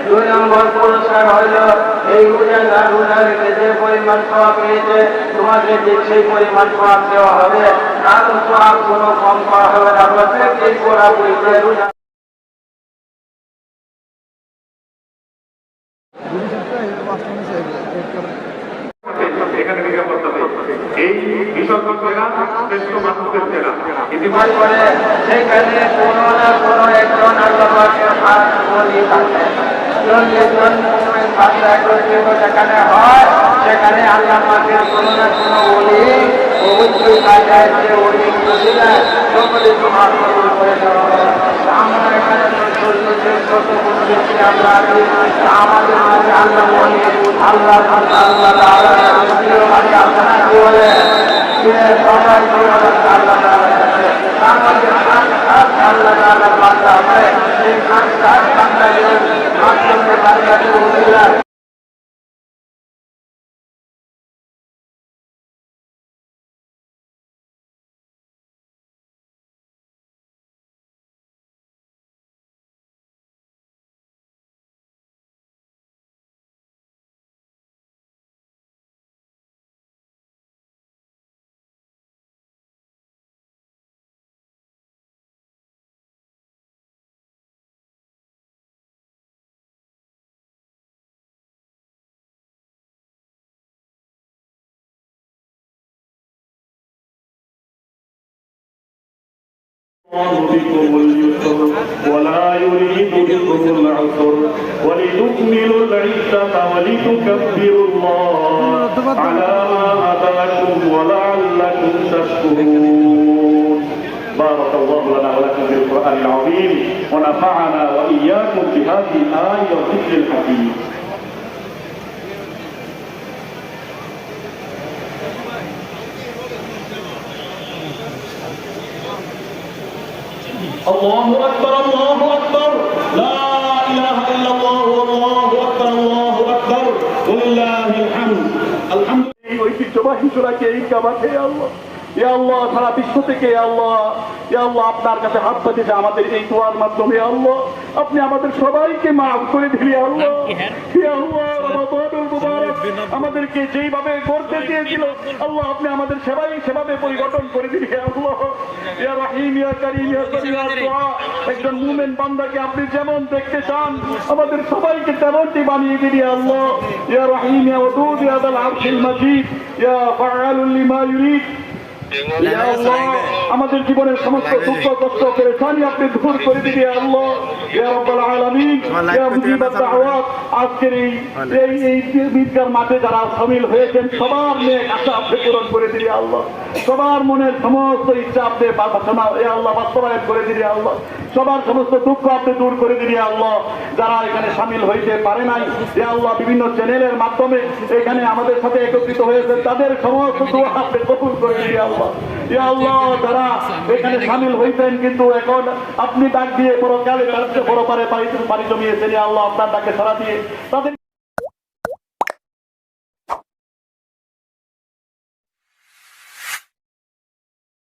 2 নম্বর পুরস্কার হইল এই গুনাহগারকে যে পরিমাণ সওয়াব পেয়েছে তোমাকে ঠিক সেই পরিমাণ সওয়াব দেওয়া হবে, আর সওয়াব কোনো কম করা হবে না। প্রত্যেককেই পুরোপুরি রোজা এই বিশ্বকর্মীরা শ্রেষ্ঠ মানুষদের চেনা করে সেখানে কোনো না কোনো একজন আল্লাহ পাকের হাত বলি থাকে। যেখানে হয় সেখানে আল্লাহ পাকের কোনো না কোনো বলি অবশ্যই কাজে ওলি বুঝিলেন সকলে তোমার কবুল করে দেওয়া হবে। আমরা এখানে যত বুঝেছি আমরা আমাদের মাঝে আল্লাহ বলি আল্লাহ আল্লাহ আপনারা কি বলে সবাই আল্লাহ আমাদের আল্লাহ বান্দা হবে এই বান্দাদের মাধ্যমে বান্দাদের উঠিলা بكم اليسر ولا يريد بكم العسر ولتكملوا العدة ولتكبروا الله على ما هداكم ولعلكم تشكرون. بارك الله لنا ولكم في القرآن العظيم ونفعنا وإياكم بهذه الآية والذكر الحكيم. الله أكبر الله أكبر لا إله إلا الله والله أكبر الله أكبر ولله الحمد. الحمد لله ঐতিহ্যবাহী সূরাকে এই কাবাতে আল্লাহ ইয়া আল্লাহ সারা বিশ্ব থেকে আল্লাহ ইয়া আল্লাহ আপনার কাছে হাত পাতেছে আমাদের এই দোয়ার মাধ্যমে আল্লাহ আপনি আমাদের সবাইকে মাফ করে দিলে আল্লাহ ইয়া আল্লাহ রমাদানুল মুবারক আমাদেরকে যেইভাবে করতে চেয়েছিল আল্লাহ আপনি আমাদের সেভাবে পরিবর্তন করে দিলে আল্লাহ ইয়া রহিম ইয়া কারীম ইয়া সরিয়া দোয়া একজন মুমিন বান্দাকে আপনি যেমন দেখতে চান আমাদের সবাইকে তেমনটি বানিয়ে দিলে আল্লাহ ইয়া রহিম ইয়া ওয়াদুদ ইয়া যাল আরশিল মাজিদ ইয়া ফাআলুল লিমা ইউরিদ। আমাদের জীবনের সমস্ত দুঃখ কষ্ট পেরেছানি আপনি দূর করে দিবে আল্লাহ ইয়া রাব্বুল আলামিন ইয়া মুজিবাত দাওয়াত। আজকের এই ঈদগার মাঠে যারা শামিল হয়েছেন সবার নেক আশা আপনি পূরণ করে দিবে আল্লাহ, সবার মনের সমস্ত ইচ্ছা আপনি বাস্তবায়ন করে দিবে আল্লাহ, সবার সমস্ত দুঃখ আপনি দূর করে দিবে আল্লাহ। যারা এখানে শামিল হইতে পারে নাই ইয়া আল্লাহ বিভিন্ন চ্যানেলের মাধ্যমে এখানে আমাদের সাথে একত্রিত হয়েছে তাদের সমস্ত দোয়া আপনি কবুল করে দিবে আল্লাহ। ইয়া আল্লাহ যারা এখানে শামিল হইতেন কিন্তু এখন আপনি ডাক দিয়ে বড় কালে বড় পারে পাড়ি জমিয়েছেন ইয়া আল্লাহ আপনার ডাকে সাড়া দিয়ে তাদের